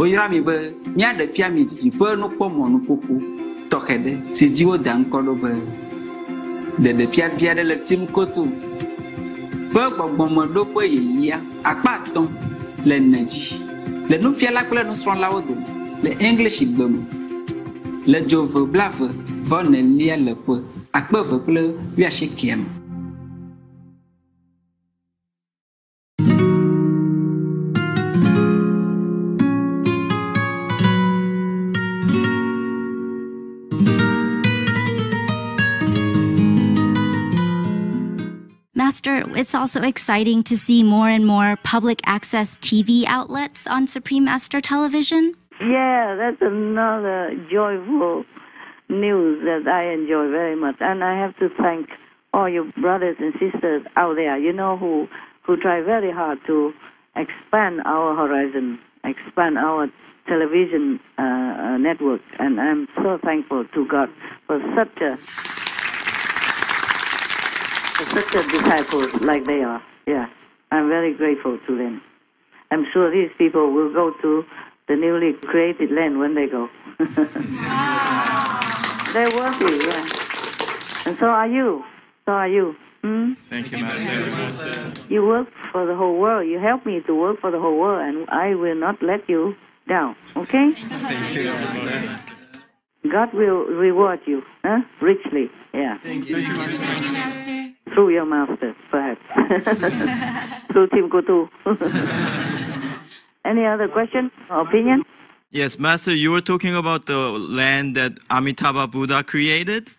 oyra mi be mia de fia mi titi pe no pomo no popo to hede si jiwo dan kodo be de fia bia de le tim kotu be gbogbomo do pe yia apa ton le naji le no fia la kle no sron la odo le english gbem le jove blave von lia le pe akpe ve kle wi ashikiem. Master, it's also exciting to see more and more public access TV outlets on Supreme Master Television. Yeah, that's another joyful news that I enjoy very much. And I have to thank all your brothers and sisters out there, who try very hard to expand our horizon, expand our television network. And I'm so thankful to God for such a disciples like they are. Yeah, I'm very grateful to them. I'm sure these people will go to the newly created land when they go. They're worthy, yeah. And so are you. So are you. Thank you, Master. You work for the whole world. You help me to work for the whole world, and I will not let you down. Okay? Thank you, Master. God will reward you richly. Yeah. Thank you, Master. Through your master, perhaps. Through Tim Kutu. Any other question or opinion? Yes, Master, you were talking about the land that Amitabha Buddha created.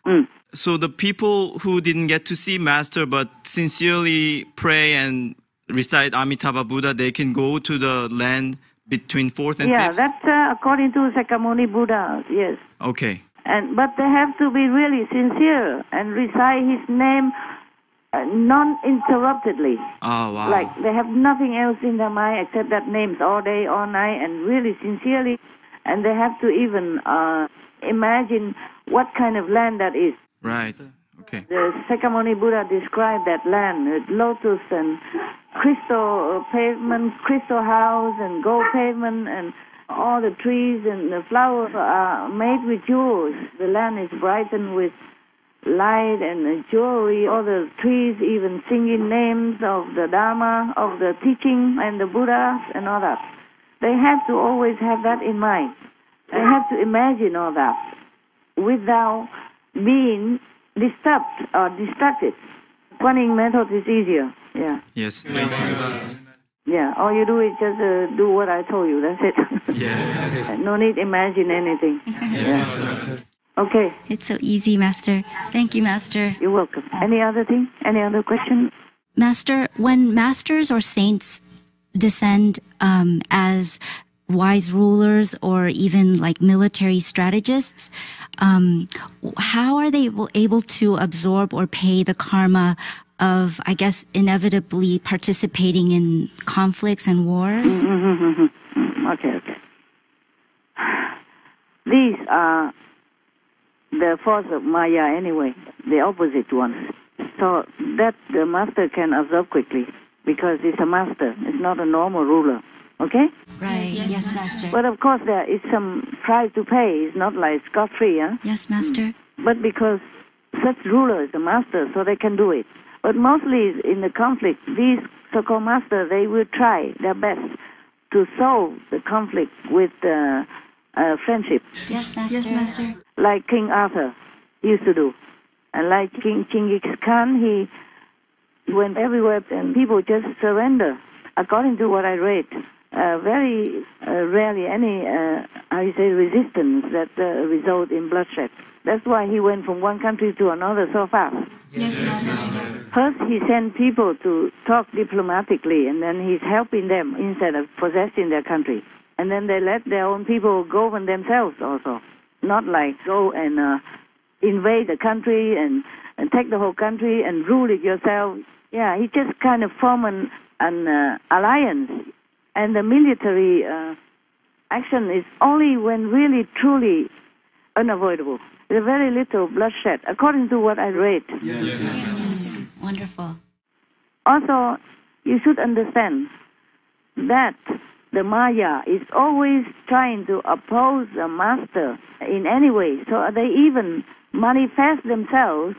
So the people who didn't get to see Master but sincerely pray and recite Amitabha Buddha, they can go to the land between 4th and 5th? Yeah, that's according to Sakyamuni Buddha, yes. Okay. But they have to be really sincere and recite his name non-interruptedly. Oh, wow. Like they have nothing else in their mind except that names all day, all night, and really sincerely. And they have to even imagine what kind of land that is. Right. Okay. The Sakyamuni Buddha described that land with lotus and crystal pavement, crystal house, and gold pavement, and all the trees and the flowers are made with jewels. The land is brightened with light and jewelry. All the trees even singing names of the Dharma, of the teaching and the Buddhas and all that. They have to always have that in mind. They have to imagine all that without being disturbed or distracted. Running method is easier. Yeah. Yes. Thank you. Yeah. All you do is just do what I told you. That's it. Yes. No need imagine anything. Yes. Okay. It's so easy, Master. Thank you, Master. You're welcome. Any other thing? Any other question? Master, when masters or saints descend as wise rulers or even like military strategists, how are they able to absorb or pay the karma of, I guess, inevitably participating in conflicts and wars? Okay. These are the force of Maya anyway, the opposite ones. So that the master can absorb quickly because it's a master. It's not a normal ruler. Okay? Right. Yes, Master. But of course there is some price to pay. It's not like scot-free. Yes, Master. But because such ruler is a master, so they can do it. But mostly in the conflict, these so-called masters, they will try their best to solve the conflict with friendship. Yes, Master. Yes, Master. Like King Arthur used to do. And like King Genghis Khan, he went everywhere and people just surrender. According to what I read, very rarely any, resistance that result in bloodshed. That's why he went from one country to another so fast. Yes, Master. First, he sent people to talk diplomatically, and then he's helping them instead of possessing their country. And then they let their own people govern themselves also. Not like go and invade the country and take the whole country and rule it yourself. Yeah, he just kind of formed an alliance. And the military action is only when really, truly unavoidable. There's very little bloodshed, according to what I read. Yes. Wonderful. Also, you should understand that the Maya is always trying to oppose the master in any way. So they even manifest themselves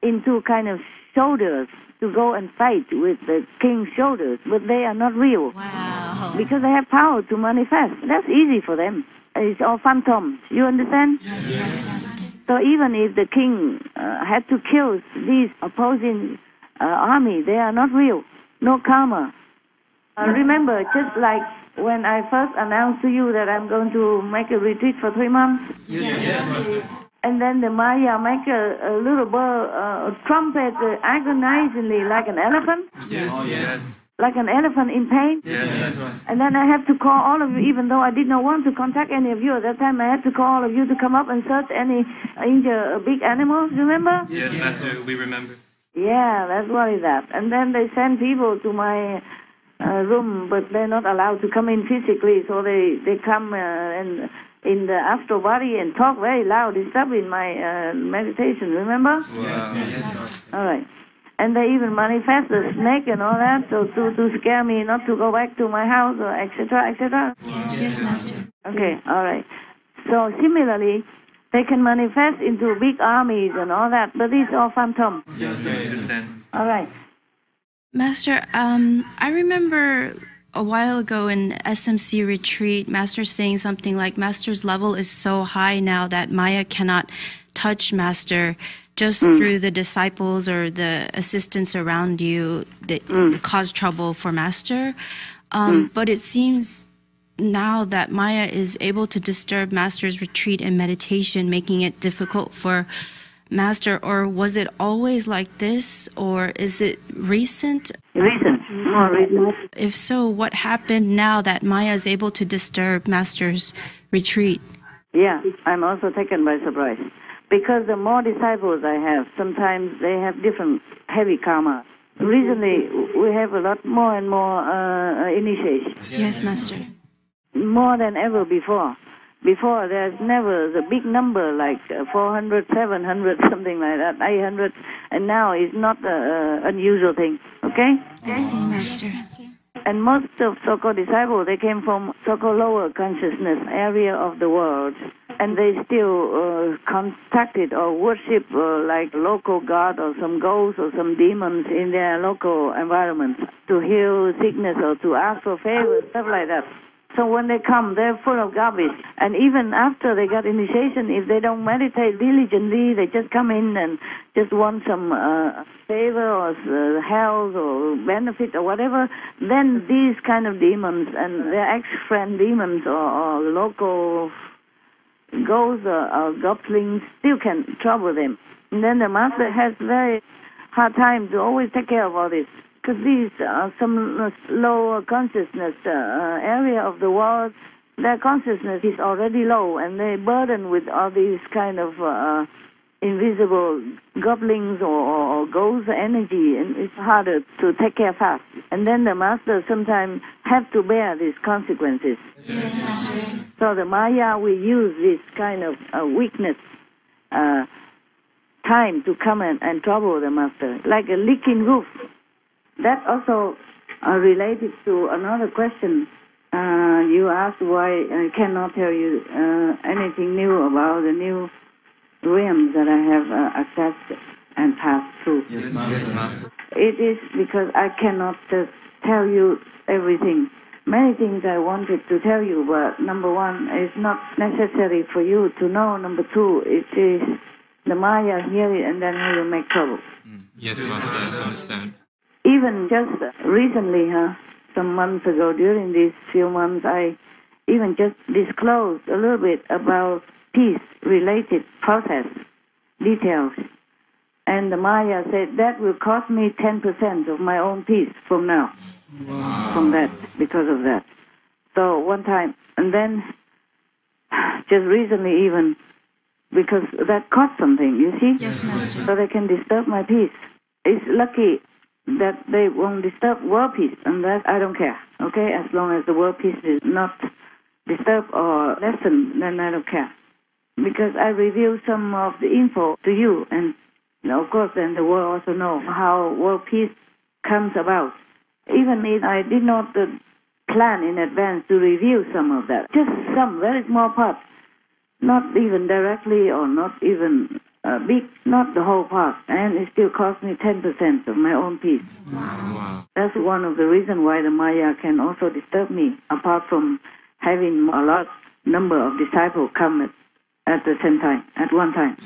into kind of soldiers to go and fight with the king's soldiers, but they are not real. Wow. Because they have power to manifest. That's easy for them. It's all phantoms. You understand? Yes. So even if the king had to kill these opposing army, they are not real. No karma. Remember, just like when I first announced to you that I'm going to make a retreat for 3 months? Yes. And then the Maya make a little bird trumpet agonizingly like an elephant. Yes. Like an elephant in pain. Yes. And then I have to call all of you, even though I did not want to contact any of you at that time. I had to call all of you to come up and search any injured big animals. Remember? Yes, Master, we remember. Yeah, that's what is that. And then they send people to my room, but they're not allowed to come in physically, so they come and in the astral body and talk very loud, disturbing my meditation. Remember? Yes. All right. And they even manifest the snake and all that, so to scare me not to go back to my house, or etc., etc. Yes, Master. Okay, all right. So similarly, they can manifest into big armies and all that, but it's all phantom. Yes, I understand. All right. Master, I remember a while ago in SMC retreat, Master saying something like, Master's level is so high now that Maya cannot touch Master. Just through the disciples or the assistants around you that cause trouble for Master. But it seems now that Maya is able to disturb Master's retreat and meditation, making it difficult for Master. Or was it always like this, or is it recent? More recent. If so, what happened now that Maya is able to disturb Master's retreat? Yeah, I'm also taken by surprise. Because the more disciples I have, sometimes they have different heavy karma. Recently, we have a lot more and more initiation. Yes, Master. More than ever before. Before, there's never the big number like 400, 700, something like that, 800. And now it's not an unusual thing. Okay? I see, Master. And most of so-called disciples, they came from so-called lower consciousness area of the world. And they still contacted or worship like local god or some ghosts or some demons in their local environment to heal sickness or to ask for favors, stuff like that. So when they come, they're full of garbage. And even after they got initiation, if they don't meditate diligently, they just come in and just want some favor or health or benefit or whatever, then these kind of demons and their ex-friend demons or local ghosts or goblins still can trouble them. And then the Master has very hard time to always take care of all this. Because these are some lower consciousness area of the world, their consciousness is already low, and they're burdened with all these kind of invisible goblins or ghost energy, and it's harder to take care fast. And then the Master sometimes have to bear these consequences. Yes. So the Maya will use this kind of weakness time to come and trouble the Master, like a leaking roof. That also related to another question. You asked why I cannot tell you anything new about the new realms that I have accessed and passed through. Yes, Master. It is because I cannot just tell you everything. Many things I wanted to tell you, but number one, it's not necessary for you to know. Number two, it is the Maya hear it and then he will make trouble. Yes, Master, I understand. Even just recently, some months ago, during these few months, I even just disclosed a little bit about peace-related process details. And the Maya said that will cost me 10% of my own peace from now. Wow. From that, because of that. So one time, and then just recently even, because that cost something, you see? Yes, Master. So they can disturb my peace. It's lucky that they won't disturb world peace, and that I don't care, okay? As long as the world peace is not disturbed or lessened, then I don't care. Because I reveal some of the info to you, and of course then the world also know how world peace comes about. Even if I did not plan in advance to review some of that. Just some very small parts, not even directly or not even big, not the whole part. And it still cost me 10% of my own peace. Wow. That's one of the reasons why the Maya can also disturb me, apart from having a large number of disciples come at the same time, at one time.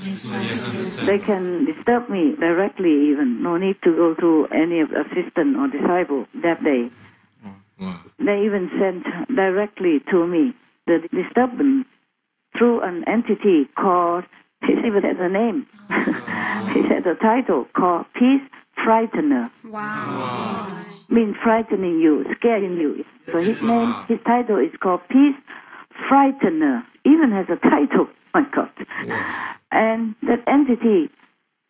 They can disturb me directly even. No need to go through any assistant or disciple that day. Wow. They even sent directly to me the disturbance through an entity called, he even has a name. He has a title called Peace Frightener. Wow. Means frightening you, scaring you. So his name, his title is called Peace Frightener. Even has a title. My God. Wow. And that entity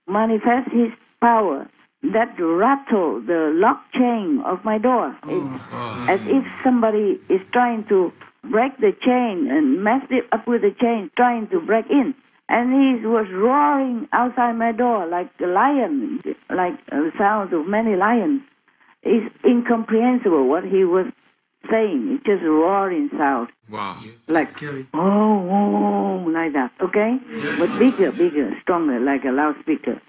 manifests his power that rattle the lock chain of my door. It's as if somebody is trying to break the chain and mess it up with the chain, trying to break in. And he was roaring outside my door like a lion, like the sounds of many lions. It's incomprehensible what he was saying. It's just roaring sound. Wow. Like, oh, like that, okay? But bigger, stronger, like a loudspeaker.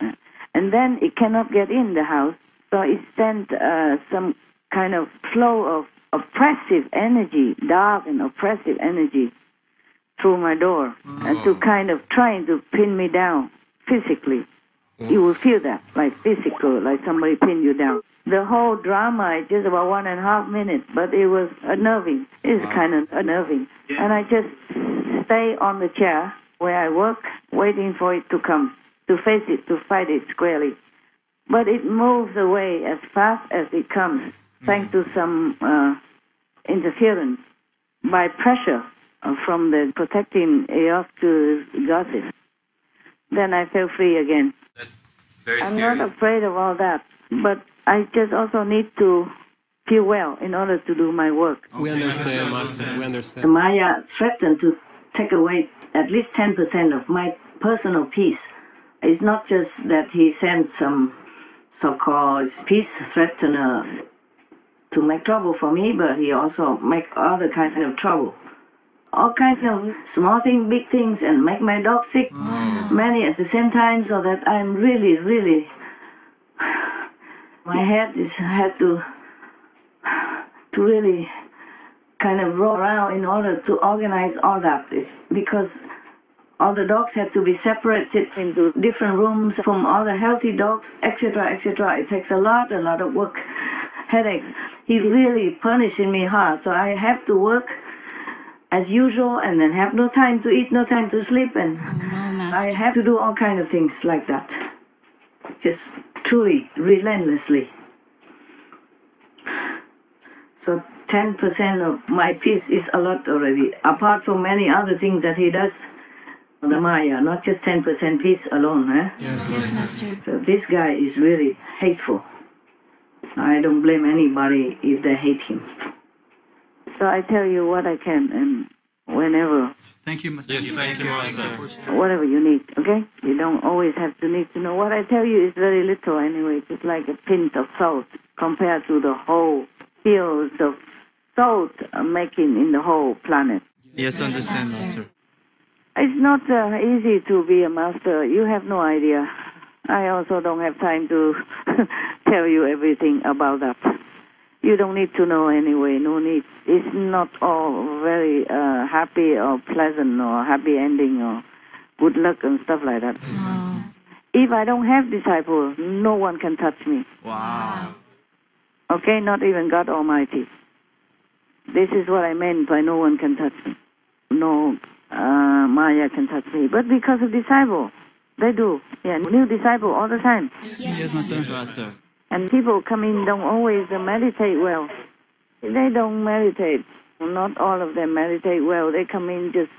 And then it cannot get in the house, so it sent some kind of flow of oppressive energy, dark and oppressive energy through my door, and to kind of trying to pin me down physically. You will feel that, like physical, like somebody pin you down. The whole drama is just about 1.5 minutes, but it was unnerving. It's kind of unnerving. And I just stay on the chair where I work, waiting for it to come, to face it, to fight it squarely. But it moves away as fast as it comes, thanks to some interference by pressure from the protecting Eosku goddess. Then I feel free again. That's very I'm scary. not afraid of all that, but I just also need to feel well in order to do my work. We understand, Master. We The understand. Maya threatened to take away at least 10% of my personal peace. It's not just that he sent some so-called peace threatener to make trouble for me, but he also make other kind of trouble. All kinds of small things, big things, and make my dog sick, many at the same time, so that I'm really, my head has to really kind of roll around in order to organize all that. It's because all the dogs had to be separated into different rooms from all the healthy dogs, etc., etc. It takes a lot of work, headache. He really punishing me hard, so I have to work as usual, and then have no time to eat, no time to sleep, and I have to do all kinds of things like that. Just truly, relentlessly. So 10% of my peace is a lot already, apart from many other things that he does. The Maya, not just 10% peace alone, eh? Yes, Master. So this guy is really hateful. I don't blame anybody if they hate him. So I tell you what I can, and whenever, Thank you, Master. Yes, thank you, Master. whatever you need, okay? You don't always have to need to know. What I tell you is very little anyway. It's like a pinch of salt compared to the whole fields of salt making in the whole planet. Yes, understand, Master. It's not easy to be a master. You have no idea. I also don't have time to tell you everything about that. You don't need to know anyway. No need. It's not all very happy or pleasant or happy ending or good luck and stuff like that. Wow. If I don't have disciples, no one can touch me. Wow. Okay? Not even God Almighty. This is what I meant by no one can touch me. No Maya can touch me. But because of disciple, they do. Yeah, new disciple all the time. Yes, Master. And people come in don't always meditate well. They don't meditate. Not all of them meditate well. They come in just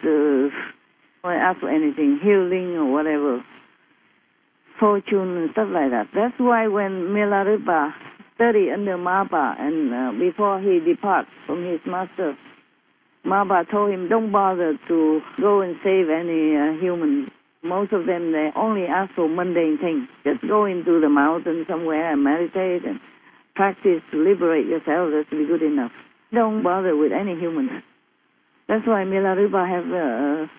ask for anything, healing or whatever, fortune and stuff like that. That's why when Milarepa studied under Mapa and before he departs from his master, Mapa told him, don't bother to go and save any human. Most of them, they only ask for mundane things. Just go into the mountain somewhere and meditate and practice to liberate yourself. That's be good enough. Don't bother with any humans. That's why Milarepa have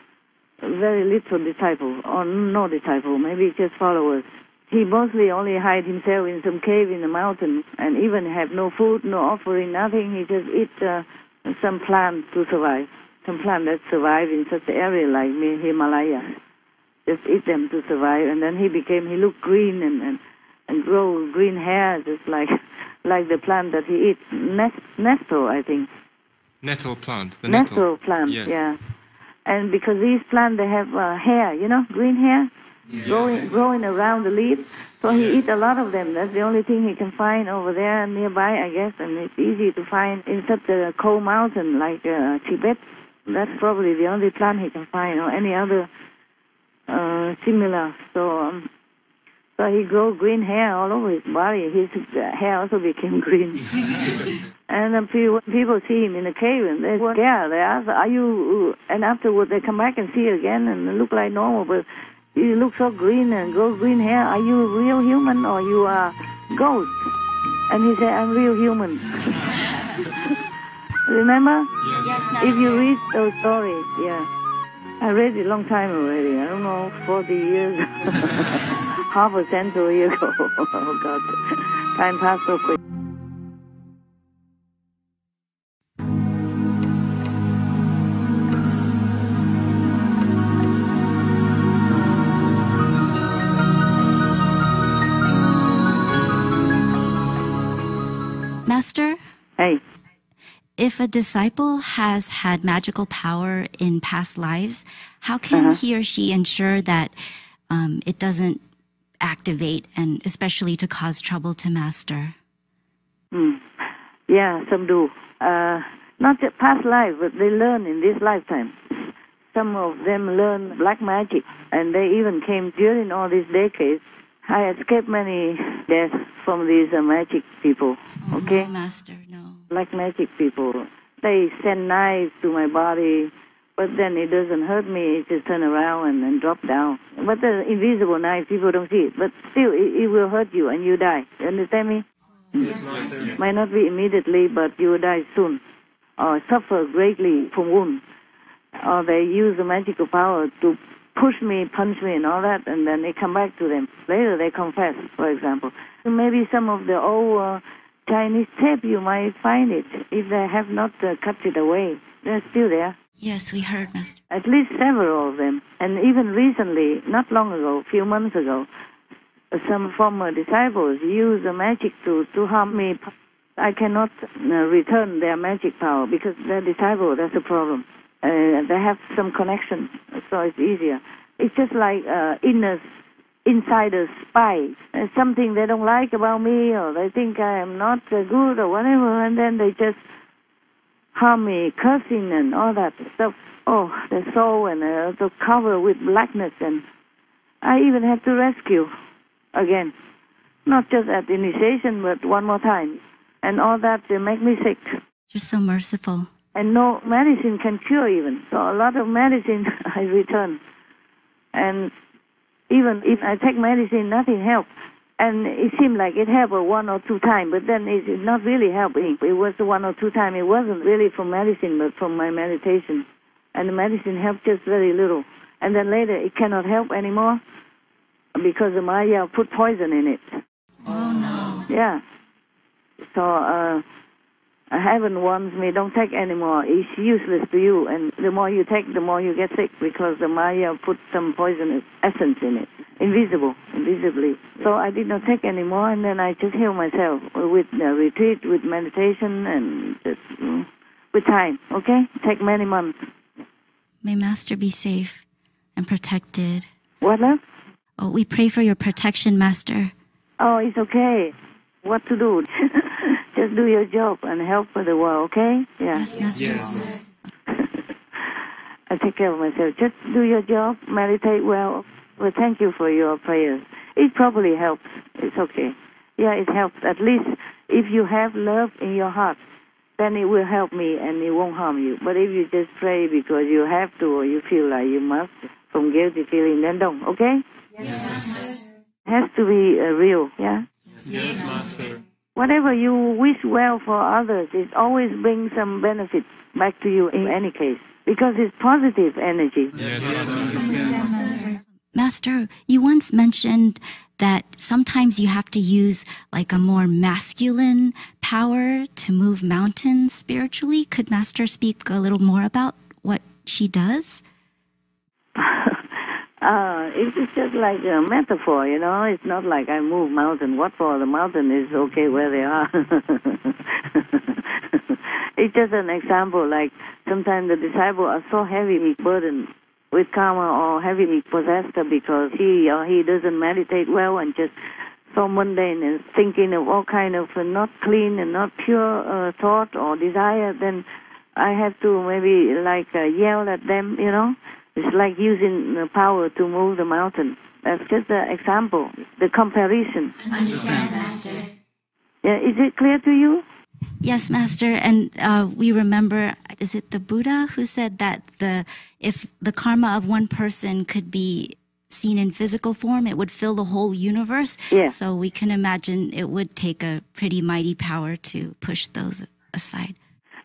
very little disciple, or no disciple, maybe just followers. He mostly only hide himself in some cave in the mountain, and even have no food, no offering, nothing. He just eat some plant to survive. Some plant that survive in such an area like Himalaya. Just eat them to survive, and then he looked green and grow green hair, just like the plant that he eats. Nettle, I think. Nettle plant. The nettle plant, yes. Yeah. And because these plants, they have hair, green hair, growing around the leaf. So he eats a lot of them. That's the only thing he can find over there nearby, I guess. And it's easy to find in such a cold mountain like Tibet. That's probably the only plant he can find, or any other similar. So he grows green hair all over his body. His hair also became green. And then people see him in the cave, and they were scared. They ask, "Are you?" And afterwards, they come back and see again, and look like normal. But you look so green and grow green hair. Are you a real human or you are ghost? And he said, "I'm real human." Remember? Yes. If you read those stories, yeah. I read it a long time already. I don't know, 40 years, half a century ago. Oh God, time passed so quick. Master? Hey. If a disciple has had magical power in past lives, how can he or she ensure that it doesn't activate, and especially to cause trouble to Master? Yeah, some do. Not just past life, but they learn in this lifetime. Some of them learn black magic, and they even came during all these decades. I escaped many deaths from these magic people. Okay? No, Master, no. Black magic people. They send knives to my body, but then it doesn't hurt me. It just turn around and drop down. But the invisible knife, people don't see it. But still, it will hurt you and you die. You understand me? Yes, Master. Might not be immediately, but you will die soon. Or suffer greatly from wound. Or they use the magical power to push me, punch me, and all that, and then it come back to them. Later they confess, for example. Maybe some of the old Chinese tape, you might find it. If they have not cut it away, they're still there. Yes, we heard, Master. At least several of them. And even recently, not long ago, a few months ago, some former disciples used the magic to harm me. I cannot return their magic power because they're disciples, that's the problem. They have some connection, so it's easier. It's just like insider spy. Something they don't like about me, or they think I am not good or whatever, and then they just harm me, cursing and all that stuff. Oh, they're so and also covered with blackness, and I even have to rescue again. Not just at initiation, but one more time. And all that, they make me sick. You're so merciful. And no medicine can cure even. So a lot of medicine I return. And even if I take medicine, nothing helps. And it seemed like it helped 1 or 2 times, but then it's not really helping. It was 1 or 2 times. It wasn't really from medicine, but from my meditation. And the medicine helped just very little. And then later it cannot help anymore because the Maya put poison in it. Oh, no. Yeah. So heaven warns me, don't take anymore. It's useless to you. And the more you take, the more you get sick because the Maya put some poisonous essence in it. Invisibly. So I did not take anymore, and then I just heal myself with retreat, with meditation, and just with time, okay? Take many months. May Master be safe and protected. What, love? Oh, we pray for your protection, Master. Oh, it's okay. What to do? Just do your job and help the world, okay? Yeah. Yes, Master. Yes. I take care of myself. Just do your job, meditate well. Well, thank you for your prayers. It probably helps. It's okay. Yeah, it helps. At least if you have love in your heart, then it will help me and it won't harm you. But if you just pray because you have to or you feel like you must, from guilty feeling, then don't, okay? Yes, Master. It has to be real, yeah? Yes, Master. Whatever you wish well for others, it always brings some benefit back to you in any case, because it's positive energy. Yes, Master. Master, you once mentioned that sometimes you have to use like a more masculine power to move mountains spiritually. Could Master speak a little more about what she does? It's just like a metaphor, you know. It's not like I move mountain. What for? The mountain is okay where they are. It's just an example. Like sometimes the disciples are so heavily burdened with karma or heavily possessed because he or he doesn't meditate well and just so mundane and thinking of all kind of not clean and not pure thought or desire. Then I have to maybe like yell at them, you know. It's like using the power to move the mountain. That's just the example, the comparison. Understand, Master. Yeah, is it clear to you? Yes, Master. And we remember, is it the Buddha who said that if the karma of one person could be seen in physical form, it would fill the whole universe? Yeah. So we can imagine it would take a pretty mighty power to push those aside.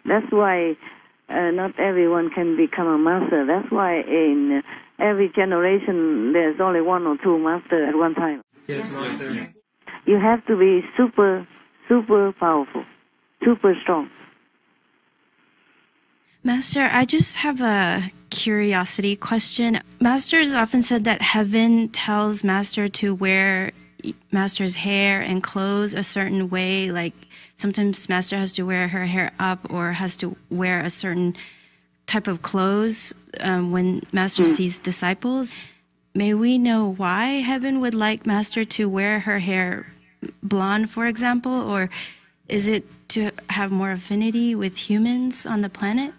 That's why not everyone can become a master. That's why in every generation there's only one or two masters at one time. Yes, Master. You have to be super, super powerful, super strong. Master, I just have a curiosity question. Master's often said that heaven tells Master to wear Master's hair and clothes a certain way, like sometimes Master has to wear her hair up or has to wear a certain type of clothes when Master sees disciples. May we know why heaven would like Master to wear her hair blonde, for example, or is it to have more affinity with humans on the planet?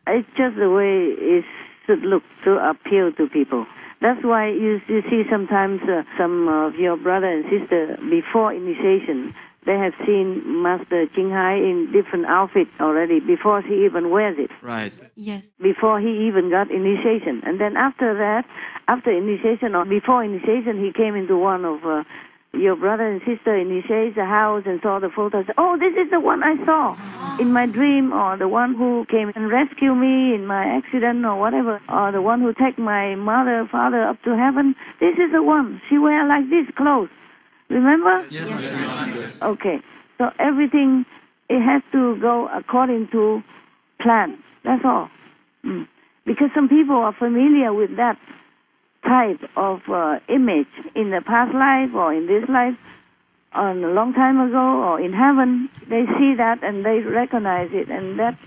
It's just the way it should look to appeal to people. That's why you see sometimes some of your brother and sister before initiation, they have seen Master CHINGHAI in different outfits already before he even wears it. Right. Yes. Before he even got initiation. And then after that, after initiation or before initiation, he came into one of your brother and sister initiates the house and saw the photos. Oh, this is the one I saw in my dream, or the one who came and rescued me in my accident or whatever, or the one who took my mother, father up to heaven. This is the one. She wear like this clothes. Remember? Yes, Master. Okay. So everything, it has to go according to plan. That's all. Because some people are familiar with that type of image in the past life or in this life, a long time ago or in heaven. They see that and they recognize it, and that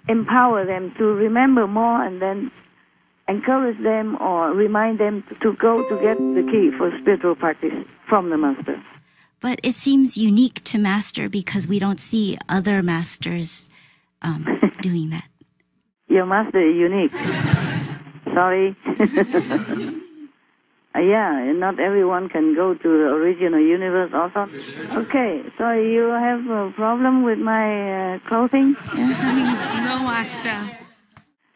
empower them to remember more and then encourage them or remind them to go to get the key for spiritual practice from the Master. But it seems unique to Master because we don't see other masters doing that. Your Master is unique. Sorry. Yeah, not everyone can go to the original universe also. Okay, so you have a problem with my clothing? Yeah? No, Master.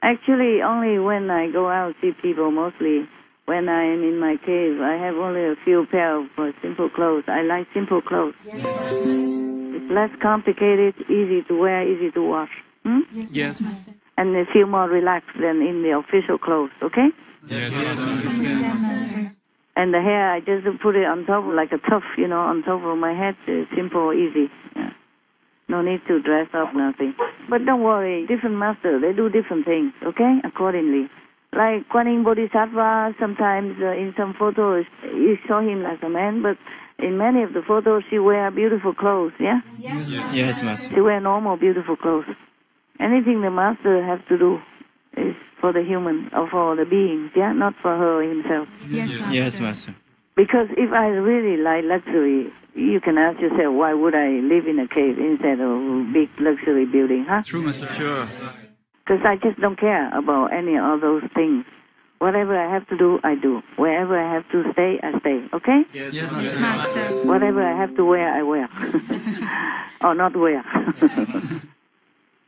Actually, only when I go out see people, mostly when I am in my cave, I have only a few pair of simple clothes. I like simple clothes. It's less complicated, easy to wear, easy to wash. Yes. And they feel more relaxed than in the official clothes, okay? Yes, Master. And the hair, I just put it on top, like a tuft, you know, on top of my head. Simple, easy. Yeah. No need to dress up, nothing. But don't worry, different masters, they do different things, okay? Accordingly. Like Kuan Yin Bodhisattva, sometimes in some photos, you saw him like a man, but in many of the photos, she wear beautiful clothes, yeah? Yes, Master. She wear normal, beautiful clothes. Anything the Master has to do is for the human or for the beings, yeah? Not for her himself. Yes, Master. Yes, Master. Because if I really like luxury, you can ask yourself, why would I live in a cave instead of a big luxury building, huh? True, Master. Sure. Because I just don't care about any of those things. Whatever I have to do, I do. Wherever I have to stay, I stay, okay? Yes, Master. Whatever I have to wear, I wear. Or not wear.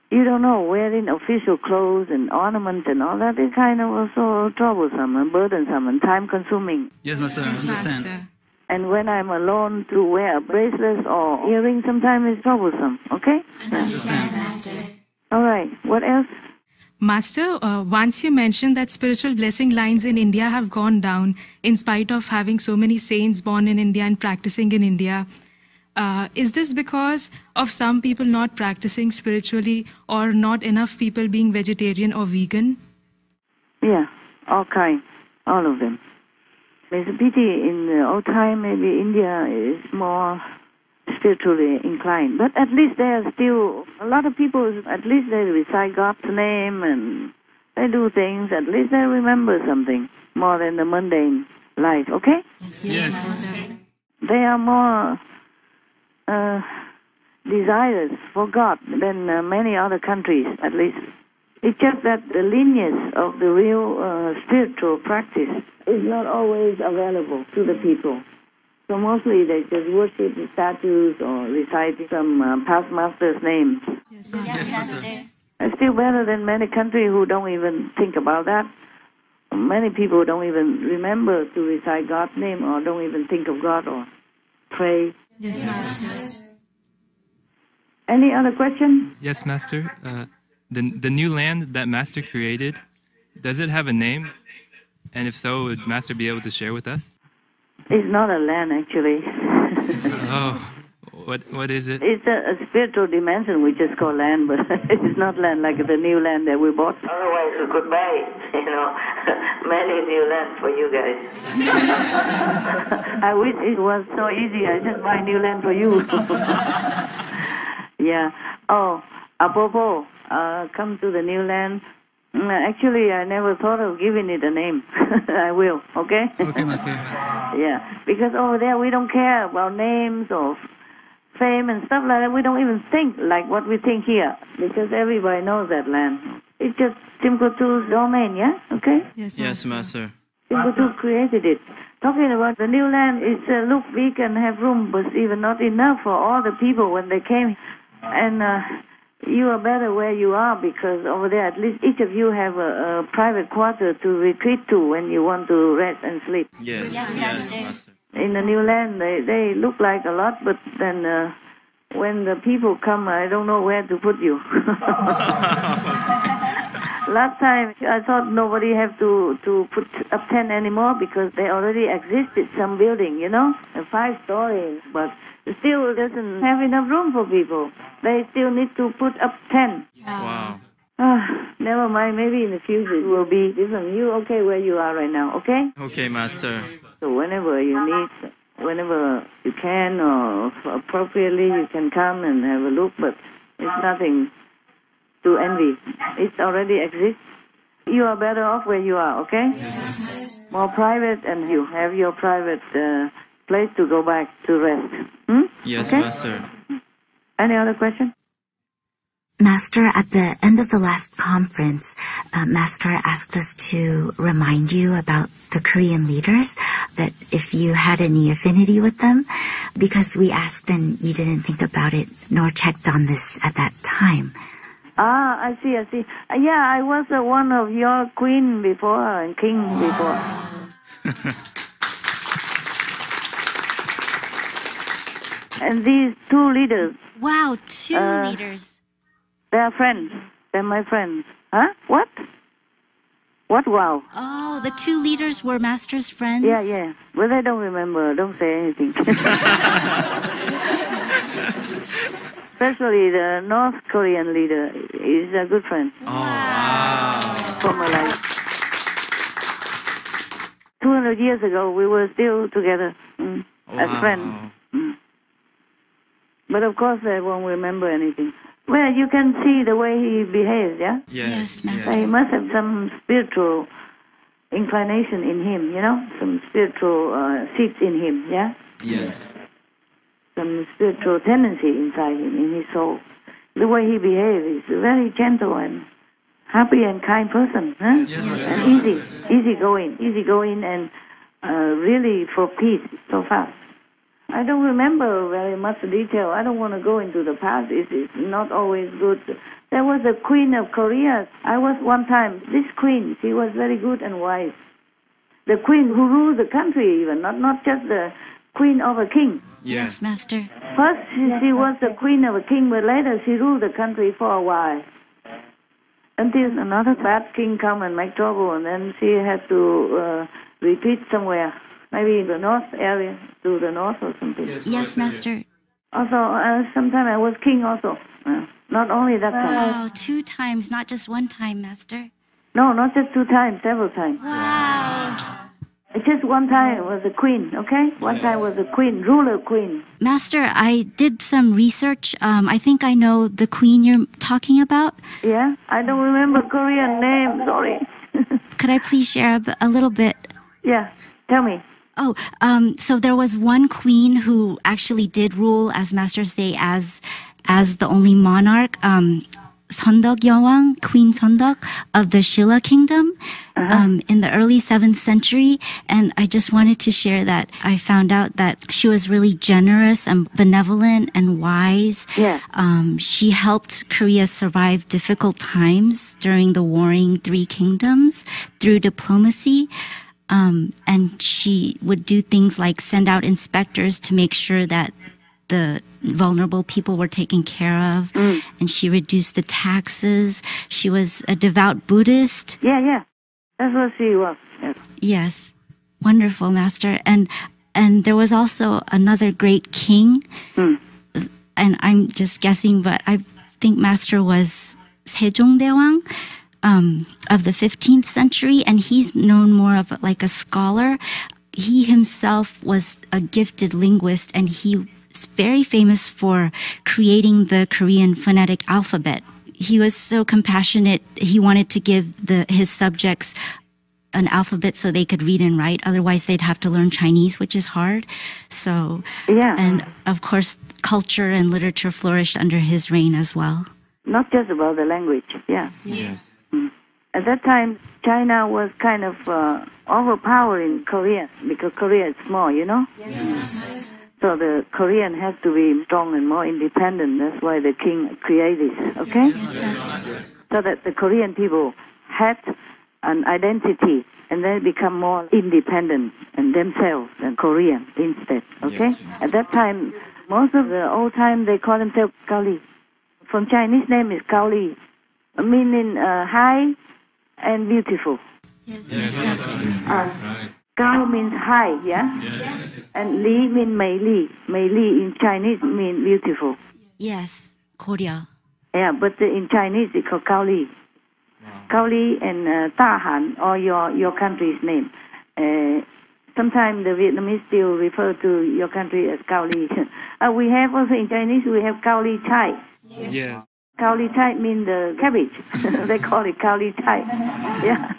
You don't know, wearing official clothes and ornaments and all that is kind of also troublesome and burdensome and time-consuming. Yes, Master. Master. And when I'm alone, to wear a bracelet or earring sometimes is troublesome. Okay? Understand, Master. All right. What else? Master, once you mentioned that spiritual blessing lines in India have gone down in spite of having so many saints born in India and practicing in India. Is this because of some people not practicing spiritually or not enough people being vegetarian or vegan? Yeah, all kinds, all of them. It's a pity in the old time maybe India is more spiritually inclined. But at least there are still a lot of people, at least they recite God's name and they do things, at least they remember something more than the mundane life, okay? Yes. They are more desirous for God than many other countries, at least. It's just that the lineage of the real spiritual practice is not always available to the people. So mostly they just worship the statues or recite some past masters' names. Yes, Master. It's still better than many countries who don't even think about that. Many people don't even remember to recite God's name or don't even think of God or pray. Yes, Master. Any other question? Yes, Master. The new land that Master created, does it have a name? And if so, would Master be able to share with us? It's not a land, actually. Oh, what is it? It's a spiritual dimension we just call land, but it's not land like the new land that we bought. Otherwise, we could buy, many new lands for you guys. I wish it was so easy. I just buy new land for you. Yeah. Oh, apropos, come to the new land. Actually, I never thought of giving it a name. I will, okay? Okay, Master. Yeah, because over there we don't care about names or fame and stuff like that. We don't even think like what we think here, because everybody knows that land. It's just Timbuktu's domain, yeah? Okay? Yes, Master. Timbuktu created it. Talking about the new land, it's look, we can have room, but even not enough for all the people when they came. And you are better where you are, because over there at least each of you have a private quarter to retreat to when you want to rest and sleep. Yes, Master. In the new land, they look like a lot, but then when the people come, I don't know where to put you. Last time, I thought nobody have to put up tent anymore because they already existed, some building, a 5-story, but still doesn't have enough room for people. They still need to put up tent. Wow. Never mind, maybe in the future it will be different. You okay where you are right now, okay? Okay, Master. So whenever you need, whenever you can or appropriately, you can come and have a look, but it's nothing to envy. It already exists. You are better off where you are, okay? More private, and you have your private place to go back to rest. Yes, okay? Master. Any other question? Master, at the end of the last conference, Master asked us to remind you about the Korean leaders, that if you had any affinity with them, because we asked and you didn't think about it nor checked on this at that time. I see. Yeah, I was one of your queen before and king before. And these 2 leaders. Wow, 2 leaders. They are friends. They're my friends. Huh? What? What? Wow. Oh, the 2 leaders were Master's friends? Yeah. Well, I don't remember. Don't say anything. Especially the North Korean leader is a good friend. Oh, wow. From my life. 200 years ago, we were still together as friends. But of course, I won't remember anything. Well, you can see the way he behaves, yeah? Yes. He must have some spiritual inclination in him, some spiritual seeds in him, yeah? Yes. Some spiritual tendency inside him, in his soul. The way he behaves is a very gentle and happy and kind person, huh? Yes, and easygoing and really for peace so fast. I don't remember very much detail. I don't want to go into the past. It's not always good. There was a queen of Korea. I was one time. This queen, she was very good and wise. The queen who ruled the country even, not just the queen of a king. Yes, Master. First, she was the queen of a king, but later she ruled the country for a while. Until another bad king come and make trouble, and then she had to retreat somewhere, maybe in the north area, to the north or something. Yes, Master. Also, sometime I was king also. Not only that time. Wow, 2 times, not just 1 time, Master. No, not just 2 times, several times. Wow. Just 1 time was a queen, okay? 1 time was a queen, ruler queen. Master, I did some research. I think I know the queen you're talking about. Yeah? I don't remember Korean name, sorry. Could I please share a little bit? Yeah, tell me. Oh, so there was one queen who actually did rule, as Master say, as the only monarch, Seondeok Yewang, Queen Seondeok of the Shilla Kingdom, in the early 7th century. And I just wanted to share that I found out that she was really generous and benevolent and wise. Yeah. She helped Korea survive difficult times during the warring 3 kingdoms through diplomacy. And she would do things like send out inspectors to make sure that the vulnerable people were taken care of. And she reduced the taxes. She was a devout Buddhist. Yeah. That's what she was. Yes. Wonderful, Master. And there was also another great king. And I'm just guessing, but I think Master was Sejongdaewang. Of the 15th century, and he's known more of like a scholar. He himself was a gifted linguist, and he was very famous for creating the Korean phonetic alphabet. He was so compassionate. He wanted to give his subjects an alphabet so they could read and write. Otherwise, they'd have to learn Chinese, which is hard. So, yeah. And of course, culture and literature flourished under his reign as well. Not just about the language. Yes. At that time, China was kind of overpowering Korea because Korea is small, you know? Yes. So the Korean has to be strong and more independent. That's why the king created this, okay? Yes, Master. So that the Korean people had an identity and then become more independent and themselves and Korean instead, okay? Yes. At that time, most of the old time, they call themselves Gaoli. From Chinese name is Gaoli, meaning high and beautiful. Yes, Master. Gao means high, yeah? Yes. And Li means Mei Li. Mei Li in Chinese means beautiful. Yes, Korea. Yeah, but in Chinese it's called Gao Li. Gao Li and Ta Han, or your country's name. Sometimes the Vietnamese still refer to your country as Gao Li. We have also in Chinese, we have Gao Li Chai. Yes. Gao Li Chai means the cabbage. They call it Gao Li Chai. Yeah,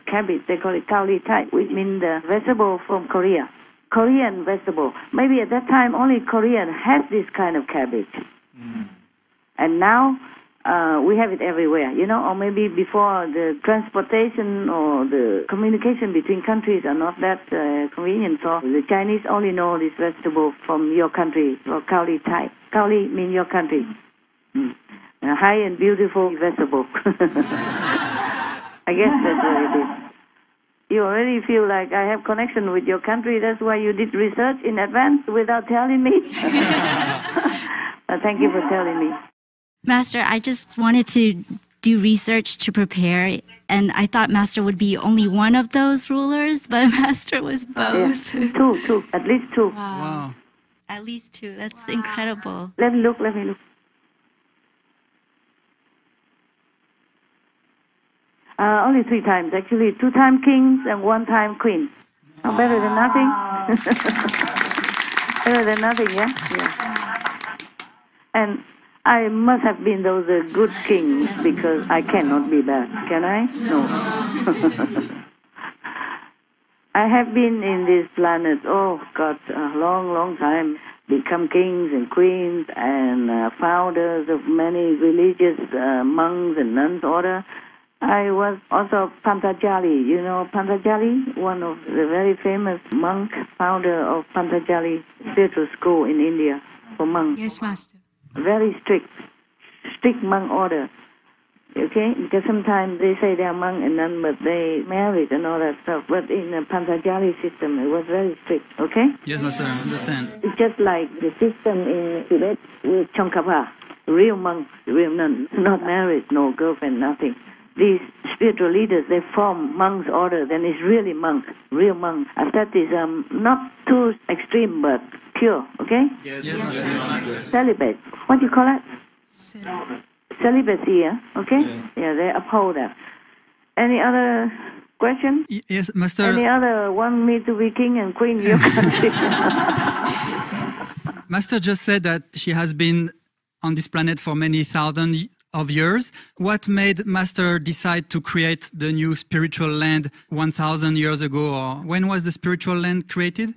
cabbage. They call it Gao Li Chai, which means the vegetable from Korea. Korean vegetable. Maybe at that time only Korean has this kind of cabbage. And now we have it everywhere, you know, or maybe before the transportation or the communication between countries are not that convenient. So the Chinese only know this vegetable from your country, or Gao Li Chai. Gao Li means your country. A high and beautiful vegetable. I guess that's what it is. You already feel like I have connection with your country. That's why you did research in advance without telling me. Thank you for telling me. Master, I just wanted to do research to prepare, and I thought Master would be only one of those rulers, but Master was both. Yeah. Two, at least 2. Wow. At least 2. That's incredible. Let me look. Only 3 times, actually. 2 times kings and 1 time queen. Oh, better than nothing. Better than nothing, yeah? And I must have been those good kings because I cannot be bad. Can I? No. I have been in this planet, oh God, a long, long time. Become kings and queens and founders of many religious monks and nuns order. I was also Pantajali. You know Pantajali, one of the very famous monk, founder of Pantajali spiritual school in India for monks. Yes, Master. Very strict monk order. okay? Because sometimes they say they are monk and nun, but they married and all that stuff. But in the Panchajali system, it was very strict, okay? Yes, Master, I understand. It's just like the system in Tibet with Tsongkhapa, real monks, real nuns, not married, no girlfriend, nothing. These spiritual leaders, they form monks order, then it's really monk, real monk. Asceticism, not too extreme, but pure, okay? Yes, Master. Celibate. What do you call that? Celibacy, yeah? Okay? Yeah, they uphold that. Any other question? Yes, Master. Any other want me to be king and queen of your country? Master just said that she has been on this planet for many thousands of years. What made Master decide to create the new spiritual land 1,000 years ago? Or when was the spiritual land created?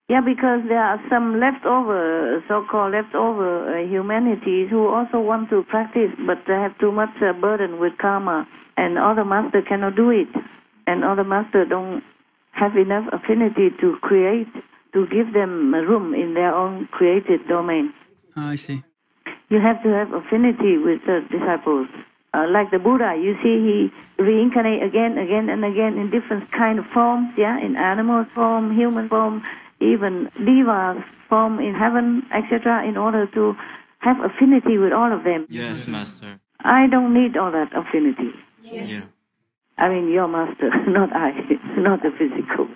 Yeah, because there are some leftover, so-called leftover humanities who also want to practice, but they have too much burden with karma, and other master cannot do it, and other master don't have enough affinity to create, to give them a room in their own created domain. I see. You have to have affinity with the disciples. Like the Buddha, you see, he reincarnate again and again in different kind of forms, yeah, in animal form, human form, even devas form in heaven, etc., in order to have affinity with all of them. Yes, Master. I don't need all that affinity. Yes. Yeah. I mean, your master, not I, not the physical.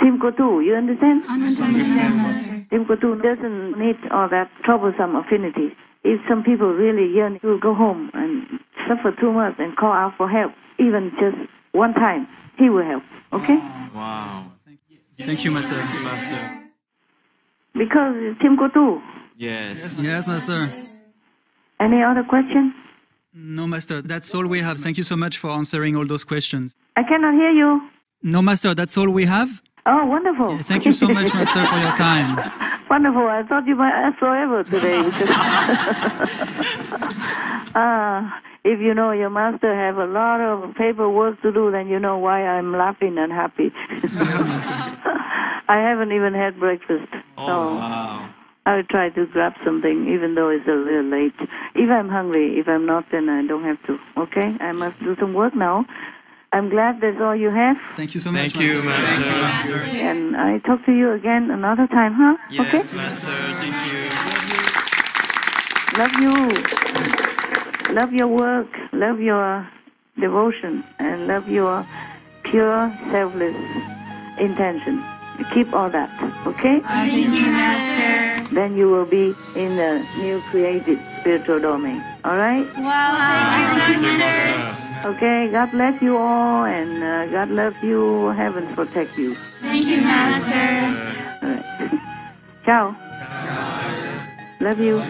Tim Kotu, you understand? Understand, Master. Tim Kotu doesn't need all that troublesome affinity. If some people really yearn to go home and suffer too much and call out for help, even just one time, he will help. Okay? Wow. Thank you, Master. Thank you, Master. Because it's Tim Kotu. Yes. Yes, Master. Any other question? No, Master. That's all we have. Thank you so much for answering all those questions. I cannot hear you. No, Master. That's all we have. Oh, wonderful. Yeah, thank you so much, Master, for your time. Wonderful. I thought you might ask forever today. If you know your master have a lot of paperwork to do, then you know why I'm laughing and happy. I haven't even had breakfast. Oh, wow. I'll try to grab something, even though it's a little late. If I'm hungry, if I'm not, then I don't have to. Okay? I must do some work now. I'm glad that's all you have. Thank you so much, Thank you, Master. And I talk to you again another time, huh? Yes, Okay? Master. Thank Love you. you. Love your work. Love your devotion. And love your pure, selfless intention. Keep all that, okay? Thank you, Master. Then you will be in the new created spiritual domain. All right? Wow, thank you, Master. Okay, God bless you all, and God love you. Heaven protect you. Thank you, Master. All right. Ciao. Love you.